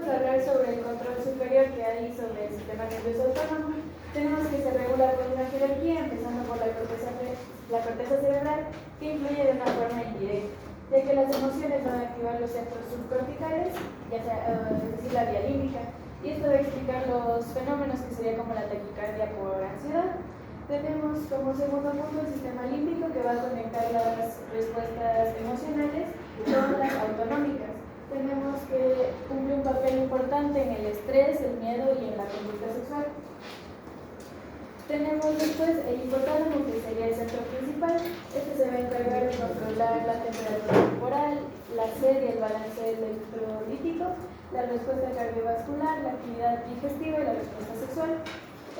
a hablar sobre el control superior que hay sobre el sistema nervioso autónomo. Tenemos que se regula por una jerarquía, empezando por la corteza cerebral, que influye de una forma indirecta, ya que las emociones van a activar los centros subcorticales, ya sea, es decir, la vía límbica, y esto va a explicar los fenómenos que sería como la taquicardia por ansiedad. Tenemos como segundo punto el sistema límbico, que va a conectar las respuestas emocionales con las autonómicas. Tenemos que cumple un papel importante en el estrés, el miedo y en la conducta sexual. Tenemos después el hipotálamo, que sería el centro principal. Este se va a encargar de controlar la temperatura corporal, la sed y el balance electrolítico, la respuesta cardiovascular, la actividad digestiva y la respuesta sexual.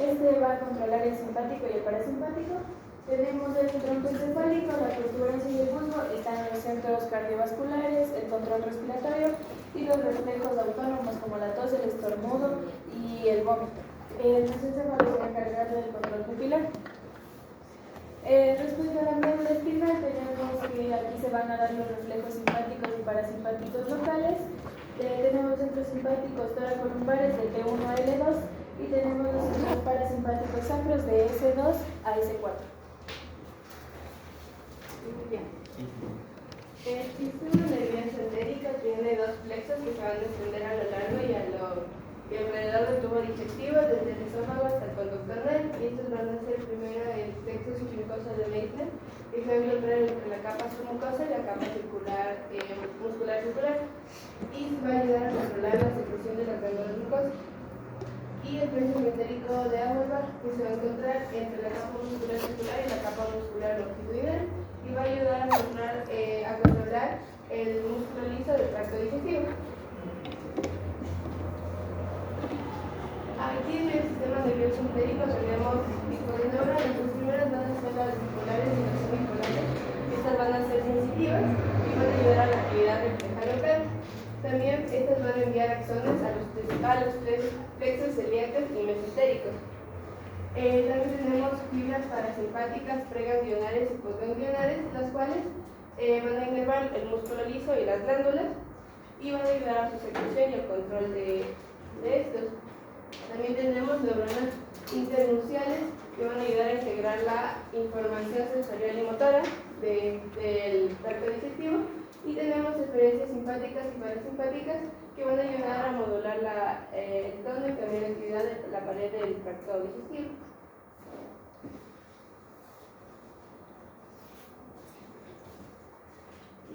Este va a controlar el simpático y el parasimpático. Tenemos el tronco encefálico, la protuberancia y el bulbo, están los centros cardiovasculares, el control respiratorio y los reflejos autónomos como la tos, el estornudo y el vómito. El mesencéfalo se va a encargar del control pupilar. Respecto a la médula espinal, tenemos que aquí se van a dar los reflejos simpáticos y parasimpáticos locales. Tenemos centros simpáticos toracolumbares de T1 a L2 y tenemos los centros parasimpáticos sacros de S2 a S4. Bien. El sistema nervioso entérico tiene dos plexos que se van a extender a lo largo y alrededor del tubo digestivo, desde el esófago hasta el conducto anal, y estos van a ser primero el plexo submucoso de Meissner, que se va a encontrar entre la capa submucosa y la capa muscular circular, y va a ayudar a controlar la secreción de las glándulas mucosas. Y el plexo entérico de Auerbach, que se va a encontrar entre la capa muscular circular y la capa muscular longitudinal, y va a ayudar a controlar el músculo liso del tracto digestivo. Aquí en el sistema nervioso entérico tenemos disponible ahora las dos primeras van a ser las bipolares y las semipolares. Estas van a ser sensitivas y van a ayudar a la actividad refleja local. También estas van a enviar axones a los plexos celíacos y mesentéricos. También tenemos fibras parasimpáticas preganglionares y postganglionares, las cuales van a inervar el músculo liso y las glándulas y van a ayudar a su secreción y el control de estos. También tenemos neuronas internunciales que van a ayudar a integrar la información sensorial y motora del tracto digestivo, y tenemos experiencias simpáticas y parasimpáticas que van a ayudar a modular el tono y también la actividad de la pared del tracto digestivo.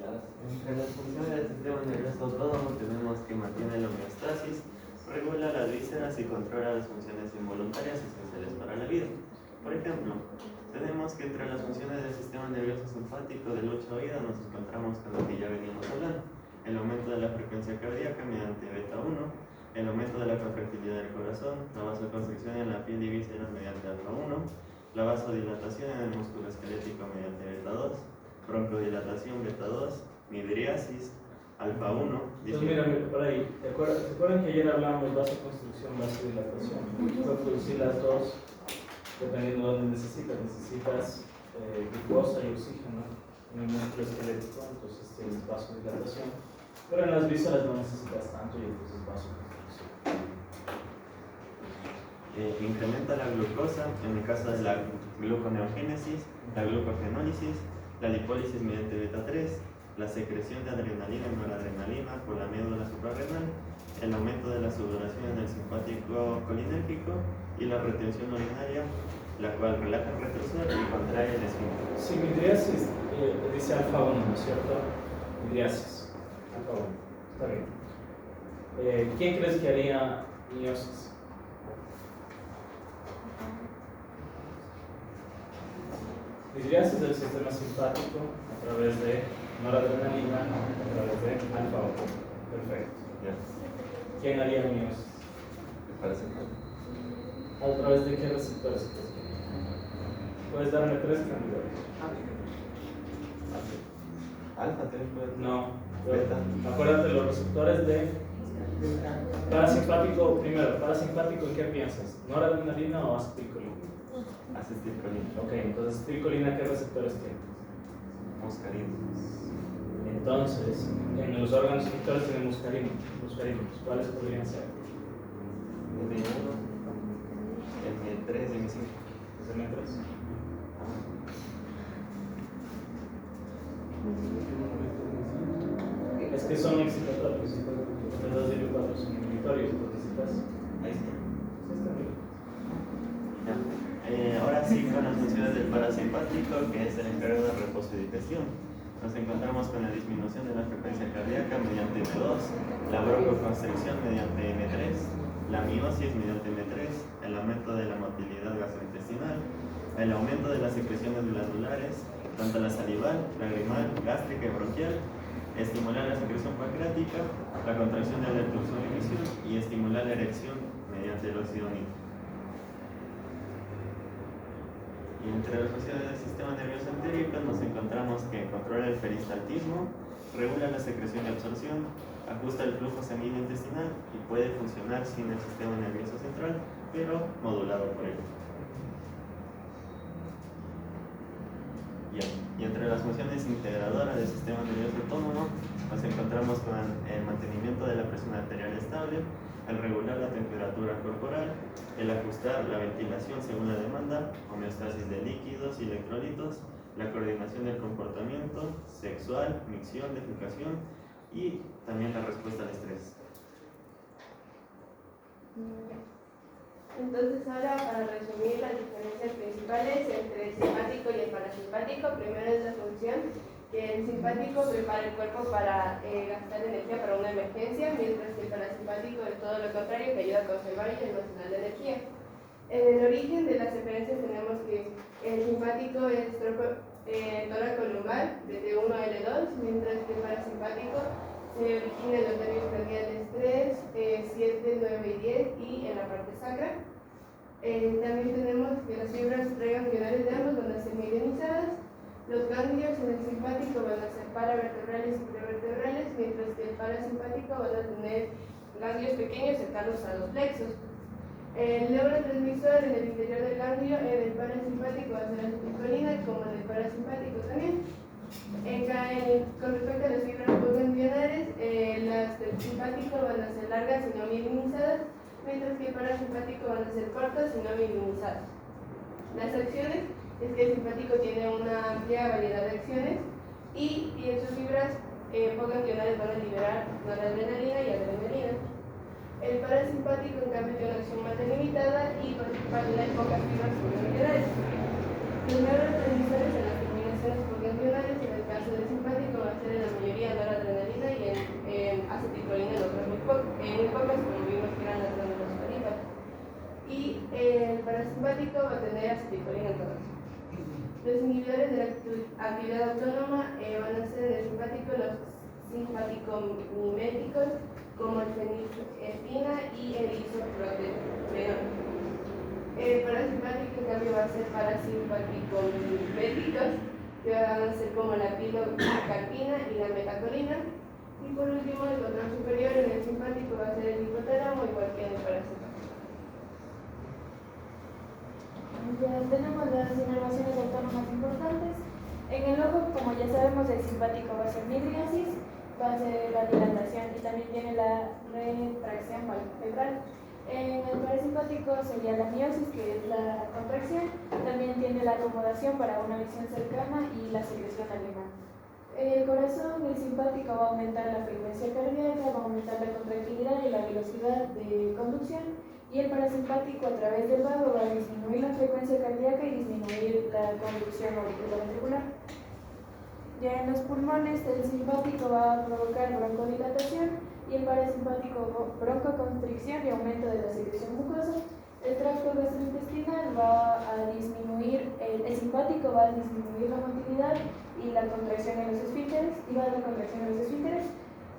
Entre las funciones del sistema nervioso autónomo tenemos que mantiene la homeostasis, regula las vísceras y controla las funciones involuntarias esenciales para la vida. Por ejemplo, tenemos que entre las funciones del sistema nervioso simpático de lucha o huida nos encontramos con lo que ya veníamos hablando: el aumento de la frecuencia cardíaca mediante beta 1, el aumento de la contractilidad del corazón, la vasoconstricción en la piel y vísceras mediante alfa 1, la vasodilatación en el músculo esquelético mediante beta 2, broncodilatación beta 2, midriasis, alfa 1. Entonces mira, por ahí, ¿se acuerdan que ayer hablamos vasoconstricción, vasodilatación? Puedes producir las dos dependiendo de dónde necesitas glucosa y oxígeno en el músculo esquelético, entonces tienes vasodilatación, pero en las vísceras no necesitas tanto y entonces vasoconstricción. Incrementa la glucosa en el caso de la gluconeogénesis, la glucogenólisis, la lipólisis mediante beta 3, la secreción de adrenalina y noradrenalina por la médula suprarrenal, el aumento de la sudoración en el simpático colinérgico y la retención urinaria, la cual relaja el retrosuelo y contrae el esfínter. Sí, midriasis dice alfa 1, ¿no es cierto? Midriasis, alfa 1, está bien. ¿Quién crees que haría meiosis? Midriasis del sistema simpático a través de noradrenalina, a través de alfa 1. Perfecto. Ya. ¿Quién haría meiosis? ¿Te parece mal? ¿A través de qué receptores? Puedes darme 3 candidatos. Alfa, ¿tienes poder? No. Beta. Acuérdate los receptores de parasimpático. Primero, parasimpático, ¿en qué piensas? ¿Noradrenalina o acetilcolina? Acetilcolina. Ok, entonces acetilcolina, ¿qué receptores tiene? Muscarina. Entonces, en los órganos sexuales tenemos los carímenos. ¿Cuáles podrían ser? M1, M3, M5. Los M3. Es que son excitatorios. Los 2 y 4 son inhibitorios, entonces estás. Ahí está. Sí, está bien. Ya. Ahora sí, con las funciones del parasimpático, que es el encargado de reposo y digestión. Nos encontramos con la disminución de la frecuencia cardíaca mediante M2, la broncoconstricción mediante M3, la miosis mediante M3, el aumento de la motilidad gastrointestinal, el aumento de las secreciones glandulares, tanto la salival, lagrimal, gástrica y bronquial, estimular la secreción pancreática, la contracción del reflujo de emisión y estimular la erección mediante el óxido nítrico. Y entre las funciones del sistema nervioso entérico nos encontramos que controla el peristaltismo, regula la secreción y absorción, ajusta el flujo sanguíneo intestinal y puede funcionar sin el sistema nervioso central, pero modulado por él. Y entre las funciones integradoras del sistema nervioso autónomo nos encontramos con el mantenimiento de la presión arterial estable, el regular la temperatura corporal, el ajustar la ventilación según la demanda, homeostasis de líquidos y electrolitos, la coordinación del comportamiento sexual, micción, defecación y también la respuesta al estrés. Entonces ahora, para resumir las diferencias principales entre el simpático y el parasimpático, primero es la función que el simpático prepara el cuerpo para gastar energía para una emergencia, mientras que el parasimpático es todo lo contrario, que ayuda a conservar y almacenar la energía. En el origen de las diferencias tenemos que el simpático es tóraco lumbar de T1 a L2, mientras que el parasimpático se origina en los nervios craneales 3, 7, 9 y 10 y en la parte sacra. También tenemos que las fibras preganglionares de ambos van a ser medianizadas. Los ganglios en el simpático van a ser paravertebrales y prevertebrales, mientras que el parasimpático van a tener ganglios pequeños cercanos a los plexos. El neurotransmisor en el interior del ganglio en el parasimpático va a ser acetilcolina, como en el parasimpático también. Con respecto a las fibras postganglionares, las del simpático van a ser largas y no mielinizadas, mientras que el parasimpático van a ser cortas y no mielinizadas. Las acciones es que el simpático tiene una amplia variedad de acciones y en sus fibras postganglionares van a liberar noradrenalina y adrenalina. El parasimpático, en cambio, tiene una acción más delimitada y participa en pocas fibras postganglionares. Los neurotransmisores en las terminaciones postganglionares, en el caso del simpático, va a ser en la mayoría noradrenalina y en acetilcolina en otras muy pocas, como vimos que eran las glándulas faríngicas. Y el parasimpático va a tener acetilcolina en todas. Los inhibidores de la actividad autónoma van a ser en el simpático los simpaticomiméticos, como el fenilcetina y el isoproterenol. El parasimpático, en cambio, va a ser parasimpaticomiméticos, que van a ser como la pilocarpina y la metacolina. Y por último, el control superior en el simpático va a ser el hipotálamo, igual que en el parasimpático. Ya tenemos las inervaciones autónomas importantes. En el ojo, como ya sabemos, el simpático va a ser midriasis, va a ser la dilatación y también tiene la retracción palpebral. En el parasimpático sería la miosis, que es la contracción. También tiene la acomodación para una visión cercana y la secreción alemana. En el corazón, el simpático va a aumentar la frecuencia cardíaca, va a aumentar la contractilidad y la velocidad de conducción. Y el parasimpático, a través del vago, va a disminuir la frecuencia cardíaca y disminuir la conducción auriculoventricular. Ya en los pulmones, el simpático va a provocar broncodilatación y el parasimpático broncoconstricción y aumento de la secreción mucosa. El tracto gastrointestinal va a disminuir, el simpático va a disminuir la motilidad y la contracción en los esfínteres,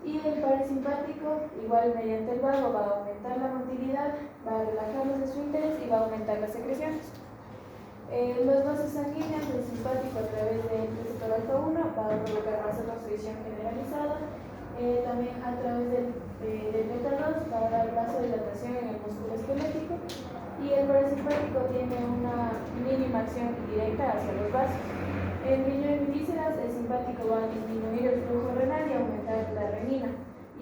y el parasimpático, igual mediante el vago, va a aumentar la motilidad, va a relajar los esfínteres y va a aumentar las secreciones. Los vasos sanguíneos del simpático, a través del receptor alfa 1, va a provocar vasoconstricción generalizada. También a través del beta 2 va a dar vasodilatación en el músculo esquelético. Y el parasimpático tiene una mínima acción directa hacia los vasos. En riñón y vísceras, el simpático va a disminuir el flujo renal y aumentar la renina.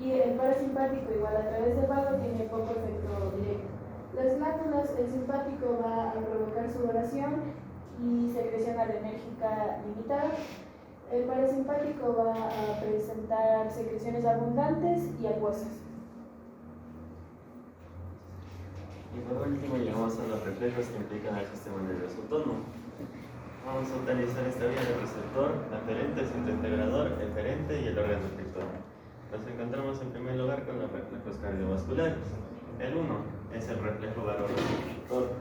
Y el parasimpático, igual a través del vago, tiene poco efecto directo. Las glándulas, el simpático va a provocar sudoración y secreción adrenérgica limitada. El parasimpático va a presentar secreciones abundantes y acuosas. Y por último llegamos a los reflejos que implican al sistema nervioso autónomo. Vamos a utilizar esta vía del receptor, aferente, el centro integrador, eferente y el órgano efector. Nos encontramos en primer lugar con los reflejos cardiovasculares. El 1 es el reflejo vagoreceptor,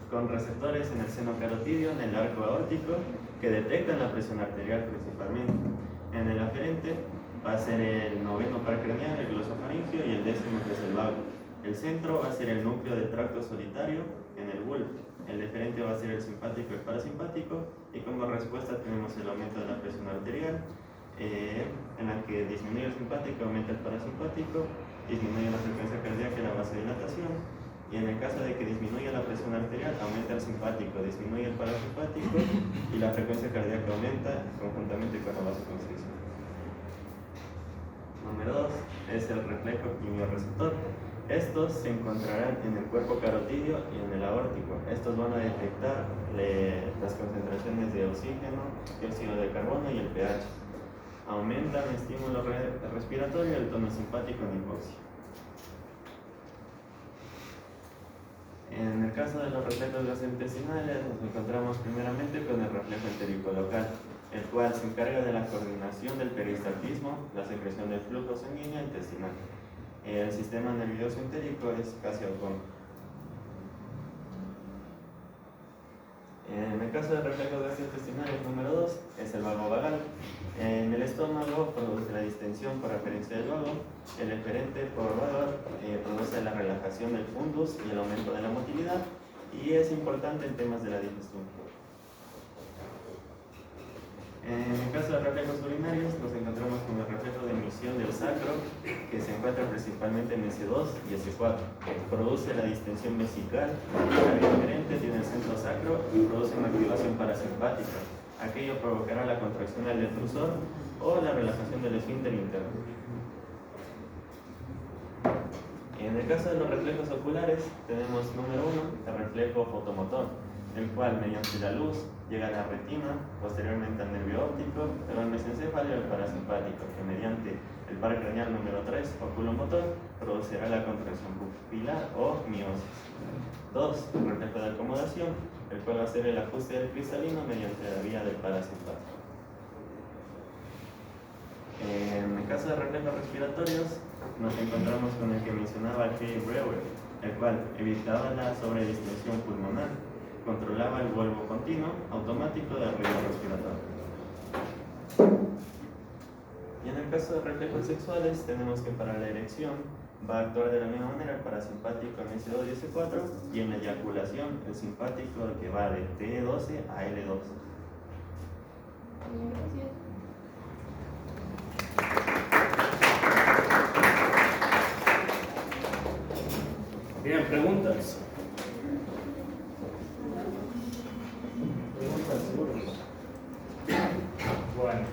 con receptores en el seno carotidio, en el arco aórtico, que detectan la presión arterial principalmente. En el aferente va a ser el noveno par craneal, el glosofaringio, y el décimo, que es el vago. El centro va a ser el núcleo de tracto solitario en el bulbo. El deferente va a ser el simpático y el parasimpático, y como respuesta tenemos el aumento de la presión arterial, en la que disminuye el simpático, aumenta el parasimpático, disminuye la frecuencia cardíaca y la vasodilatación, y en el caso de que disminuya la presión arterial, aumenta el simpático, disminuye el parasimpático y la frecuencia cardíaca aumenta conjuntamente con la vasoconstricción. Número 2 es el reflejo quimioreceptor. Estos se encontrarán en el cuerpo carotidio y en el aórtico. Estos van a detectar las concentraciones de oxígeno, dióxido de carbono y el pH. Aumentan el estímulo respiratorio y el tono simpático en hipoxia. En el caso de los reflejos gastrointestinales, nos encontramos primeramente con el reflejo entéricolocal, el cual se encarga de la coordinación del peristaltismo, la secreción del flujo sanguíneo intestinal. El sistema nervioso entérico es casi autónomo. En el caso de reflejos gastrointestinales número 2 es el vago vagal. En el estómago produce la distensión por aferencia del vago, el eferente por vagal produce la relajación del fundus y el aumento de la motilidad, y es importante en temas de la digestión. En el caso de reflejos urinarios nos encontramos con el reflejo de emisión del sacro, que se encuentra principalmente en S2 y S4. Produce la distensión vesical, el eferente tiene el centro sacro y produce una activación parasimpática. Aquello provocará la contracción del detrusor o la relajación del esfínter interno. En el caso de los reflejos oculares tenemos número 1, el reflejo fotomotor, el cual mediante la luz llega a la retina, posteriormente al nervio óptico, el mesencéfalo y el parasimpático, que mediante el par craneal número 3, oculomotor, producirá la contracción pupilar o miosis. 2, el reflejo de acomodación, el cual va a ser el ajuste del cristalino mediante la vía del parasimpático. En el caso de reflejos respiratorios, nos encontramos con el que mencionaba K. Brewer, el cual evitaba la sobredistensión pulmonar, controlaba el vuelvo continuo automático del ritmo respiratorio. Y en el caso de reflejos sexuales, tenemos que para la erección va a actuar de la misma manera el parasimpático en S2 y S4, y en la eyaculación el simpático que va de T12 a L12. Bien, preguntas. Preguntas, seguros. Bueno,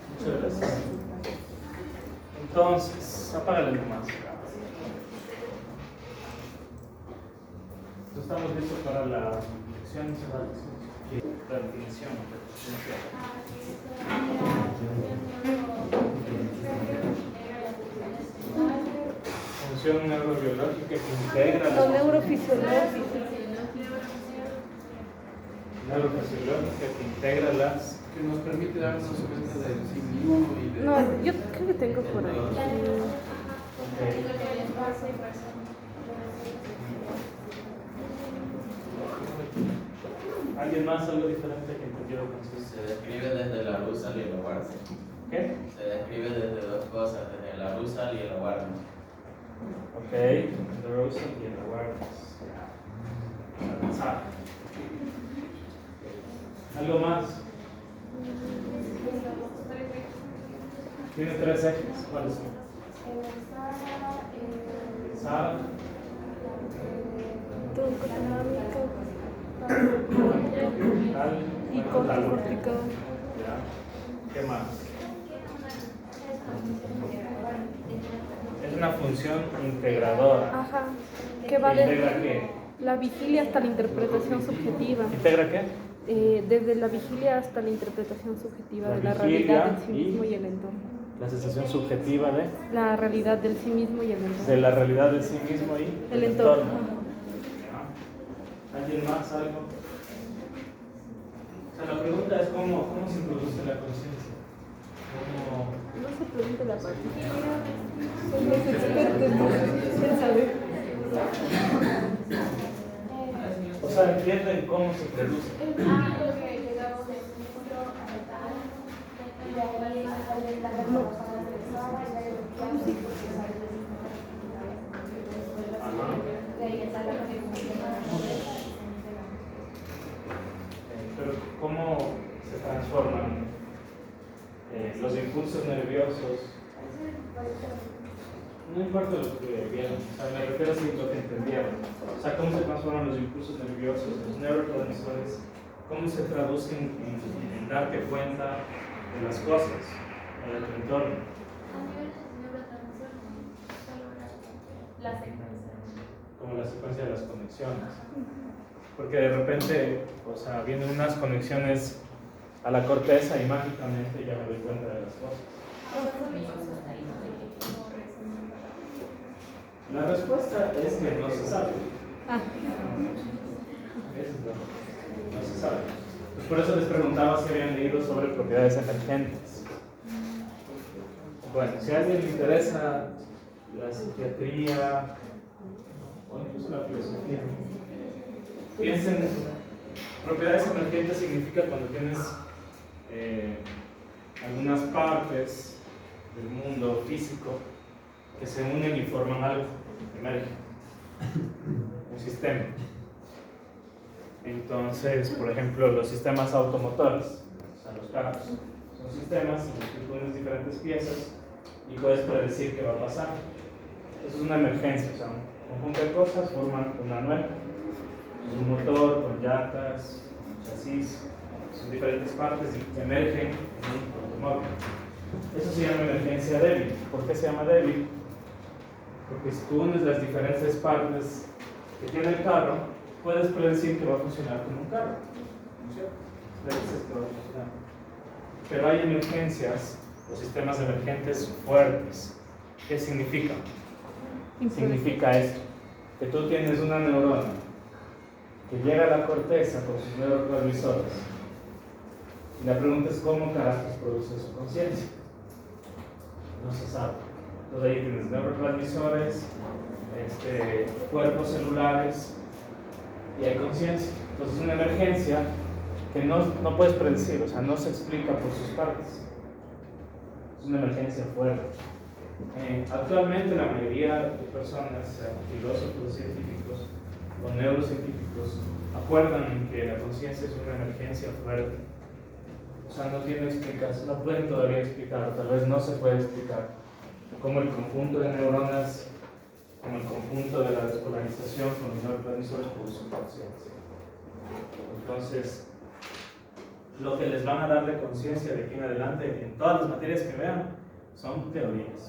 muchas gracias. Entonces, apágale nomás. Estamos listos para la lección y la definición. Función neurobiológica que integra No, neurofisiológica. neurofisiológica que integra las. Que nos permite darnos cuenta de sí mismo y de... No, yo creo que tengo por ahí. ¿Alguien más algo diferente que entendió con su? Se describe desde la Rusal y el Aguarde. ¿Qué? Se describe desde dos cosas, desde la Rusal y el Aguarde. Ok, the Rosa y el awareness. Avanzar. ¿Algo más? Tiene 3 ejes. ¿Cuáles son? Pensar, Tronco dinámico. mental Y corticado. ¿Ya? ¿Qué más? Es una función integradora. Ajá. ¿Qué va ¿Integra qué? la vigilia hasta la interpretación subjetiva? ¿Integra qué? Desde la vigilia hasta la interpretación subjetiva La de la vigilia realidad del sí mismo y y el entorno. La sensación subjetiva de La realidad del sí mismo y el entorno. la realidad de sí mismo y El entorno. ¿Ya? ¿Alguien más algo? O sea, la pregunta es cómo se introduce la conciencia. No se pregunte la parte. Son los expertos, ¿no? ¿Quién sabe? O sea, entienden cómo se produce. Pero ¿cómo se transforman los impulsos nerviosos? No importa lo que vieron, o sea, me refiero a lo que entendieron. O sea, cómo se transforman los impulsos nerviosos, los neurotransmisores, cómo se traducen en darte cuenta de las cosas, de tu entorno. Como la secuencia de las conexiones. Porque de repente, o sea, vienen unas conexiones a la corteza y mágicamente ya me doy cuenta de las cosas. La respuesta es que no se sabe. No se sabe. Pues por eso les preguntaba si habían leído sobre propiedades emergentes. Bueno, si a alguien le interesa la psiquiatría o incluso la filosofía, piensen, propiedades emergentes significa cuando tienes algunas partes del mundo físico que se unen y forman algo, emergen, un sistema. Entonces, por ejemplo, los sistemas automotores, o sea, los carros, son sistemas en los que tú unes diferentes piezas y puedes predecir qué va a pasar. Eso es una emergencia, o sea, un conjunto de cosas forman una nueva. Un motor con llantas, un chasis, son diferentes partes y emergen en un automóvil. Eso se llama emergencia débil. ¿Por qué se llama débil? Porque si tú unes las diferentes partes que tiene el carro, puedes predecir que va a funcionar como un carro. ¿No es cierto? Predices que va a funcionar. Pero hay emergencias, los sistemas emergentes fuertes. ¿Qué significa? Significa esto, que tú tienes una neurona que llega a la corteza con sus neurotransmisores. Y la pregunta es cómo carajos produce su conciencia. No se sabe. Entonces ahí tienes neurotransmisores, cuerpos celulares y hay conciencia. Entonces es una emergencia que no puedes predecir, o sea, no se explica por sus partes. Es una emergencia fuerte. Actualmente la mayoría de personas, sean filósofos científicos o neurocientíficos, acuerdan que la conciencia es una emergencia fuerte. O sea, no tiene explicación, no pueden todavía explicar, tal vez no se puede explicar cómo el conjunto de neuronas, como el conjunto de la despolarización con los neurotransmisores producen conciencia. Entonces, lo que les van a dar de conciencia de aquí en adelante en todas las materias que vean son teorías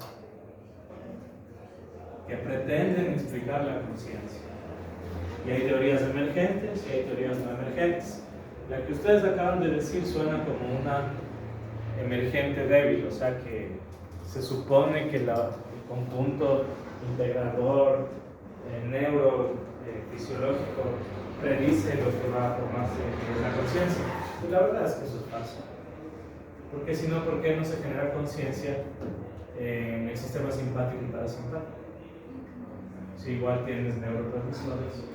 que pretenden explicar la conciencia. Y hay teorías emergentes y hay teorías no emergentes. La que ustedes acaban de decir suena como una emergente débil, o sea que se supone que el conjunto integrador neurofisiológico predice lo que va a formarse en la conciencia. Y la verdad es que eso es falso. Porque si no, ¿por qué no se genera conciencia en el sistema simpático y parasimpático? Si igual tienes neurotransmisores,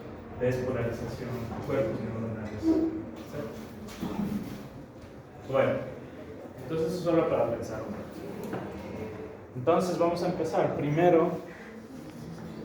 despolarización, cuerpos neuronales, etc. Bueno, entonces eso solo para pensar un poco. Entonces vamos a empezar. Primero,